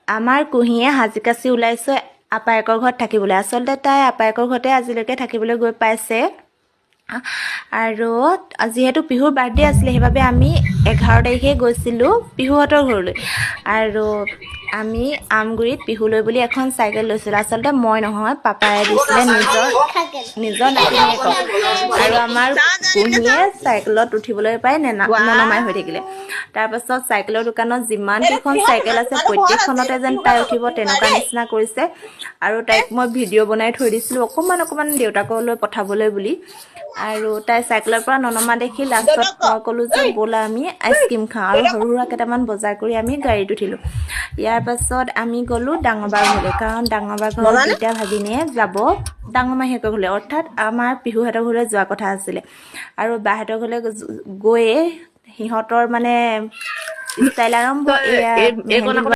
আমাৰ কুঁহিয়ে হাজিকাচি ওলাইছে আপায়েকৰ ঘৰত থাকিবলৈ। আচলতে তাই আপায়েকৰ ঘৰতে আজিলৈকে থাকিবলৈ গৈ পাইছে। আৰু যিহেতু পিহুৰ বাৰ্থডে আছিলে সেইবাবে আমি 11 তাৰিখে গৈছিলোঁ পিহুহঁতৰ ঘৰলৈ। আৰু আমি আমগুৰিত পিহুলৈ বুলি এখন চাইকেল লৈছিলোঁ। আচলতে মই নহয়, পাপাই দিছিলে নিজৰ নাতিনীয়েকক। আৰু আমাৰ কুঁহিয়ে চাইকেলত উঠিবলৈ পাই ননমাই হৈ থাকিলে। তাৰপাছত চাইকেলৰ দোকানত যিমান কেইখন চাইকেল আছে প্ৰত্যেকখনতে যেন তাই উঠিব তেনেকুৱা নিচিনা কৰিছে। আৰু তাইক মই ভিডিঅ' বনাই থৈ দিছিলোঁ অকণমান দেউতাকলৈ পঠাবলৈ বুলি। আৰু তাই চাইকেলৰ পৰা ননমা দেখি লাষ্টত মই ক'লোঁ যে ব'লা আমি আইচক্ৰীম খাওঁ। আৰু সৰু সুৰা কেইটামান বজাৰ কৰি আমি গাড়ীত উঠিলোঁ। ইয়াৰ পাছত আমি গ'লোঁ ডাঙৰ বাৰ ঘৰলৈ, কাৰণ ডাঙৰ বাৰ ঘৰত দুইটা ভাগিনীয়ে যাব ডাঙৰ মাহীয়েকৰ ঘৰলৈ, অৰ্থাৎ আমাৰ পিহুহঁতৰ ঘৰলৈ যোৱা কথা আছিলে। আৰু বাহঁতৰ ঘৰলৈ গৈয়ে সিহঁতৰ মানে ষ্টাইল আৰম্ভ।